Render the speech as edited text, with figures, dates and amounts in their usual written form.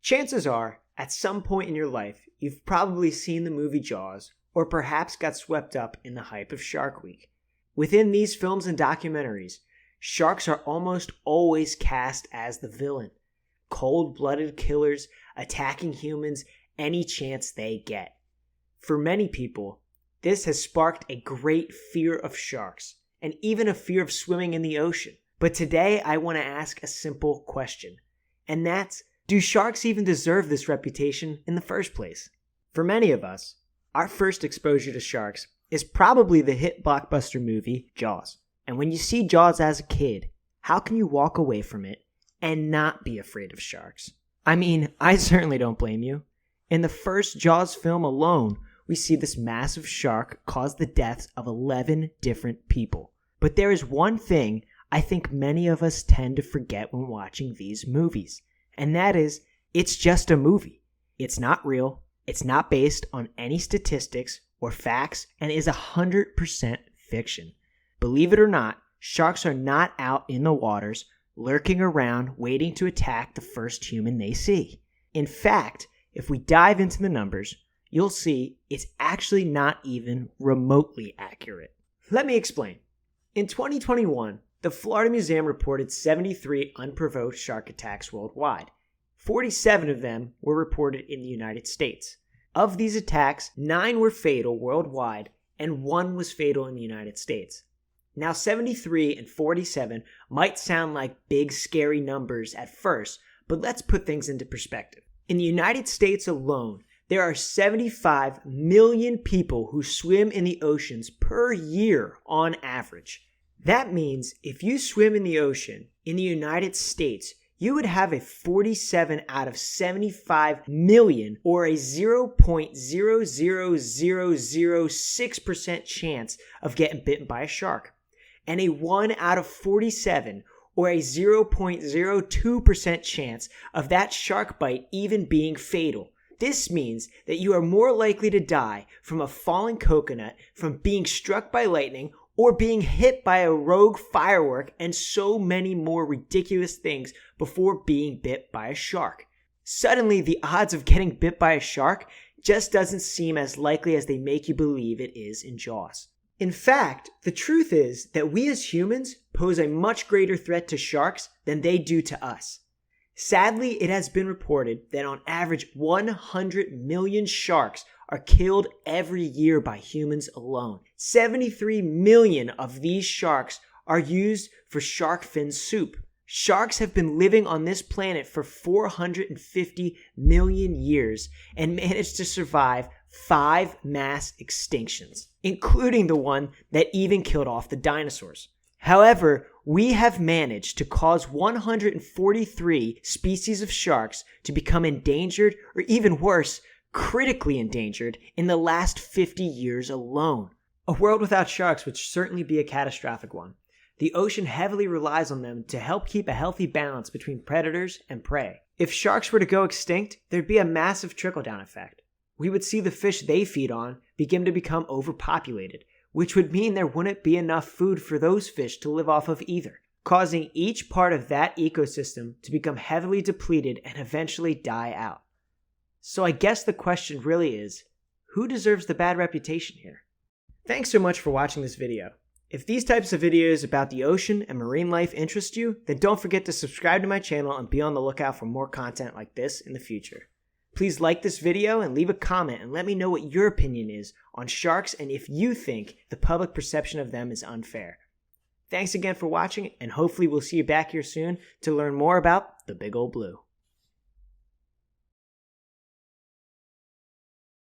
Chances are, at some point in your life, you've probably seen the movie Jaws, or perhaps got swept up in the hype of Shark Week. Within these films and documentaries, sharks are almost always cast as the villain. Cold-blooded killers attacking humans any chance they get. For many people, this has sparked a great fear of sharks, and even a fear of swimming in the ocean. But today I want to ask a simple question, and that's, do sharks even deserve this reputation in the first place? For many of us, our first exposure to sharks is probably the hit blockbuster movie Jaws. And when you see Jaws as a kid, how can you walk away from it and not be afraid of sharks? I mean, I certainly don't blame you. In the first Jaws film alone, we see this massive shark cause the deaths of 11 different people. But there is one thing I think many of us tend to forget when watching these movies, and that is, it's just a movie. It's not real, it's not based on any statistics or facts, and is 100% fiction. Believe it or not, sharks are not out in the waters, lurking around, waiting to attack the first human they see. In fact, if we dive into the numbers, you'll see it's actually not even remotely accurate. Let me explain. In 2021, the Florida Museum reported 73 unprovoked shark attacks worldwide. 47 of them were reported in the United States. Of these attacks, 9 were fatal worldwide, and 1 was fatal in the United States. Now, 73 and 47 might sound like big, scary numbers at first, but let's put things into perspective. In the United States alone, there are 75 million people who swim in the oceans per year on average. That means if you swim in the ocean in the United States, you would have a 47 out of 75 million, or a 0.00006% chance of getting bitten by a shark, and a 1 out of 47, or a 0.02% chance of that shark bite even being fatal. This means that you are more likely to die from a falling coconut, from being struck by lightning, or being hit by a rogue firework, and so many more ridiculous things before being bit by a shark. Suddenly, the odds of getting bit by a shark just doesn't seem as likely as they make you believe it is in Jaws. In fact, the truth is that we as humans pose a much greater threat to sharks than they do to us. Sadly, it has been reported that on average 100 million sharks are killed every year by humans alone. 73 million of these sharks are used for shark fin soup. Sharks have been living on this planet for 450 million years and managed to survive 5 mass extinctions, including the one that even killed off the dinosaurs. However, we have managed to cause 143 species of sharks to become endangered, or even worse, critically endangered in the last 50 years alone. A world without sharks would certainly be a catastrophic one. The ocean heavily relies on them to help keep a healthy balance between predators and prey. If sharks were to go extinct, there'd be a massive trickle-down effect. We would see the fish they feed on begin to become overpopulated, which would mean there wouldn't be enough food for those fish to live off of either, causing each part of that ecosystem to become heavily depleted and eventually die out. So I guess the question really is, who deserves the bad reputation here? Thanks so much for watching this video. If these types of videos about the ocean and marine life interest you, then don't forget to subscribe to my channel and be on the lookout for more content like this in the future. Please like this video and leave a comment and let me know what your opinion is on sharks and if you think the public perception of them is unfair. Thanks again for watching, and hopefully we'll see you back here soon to learn more about the Big Ol' Blue.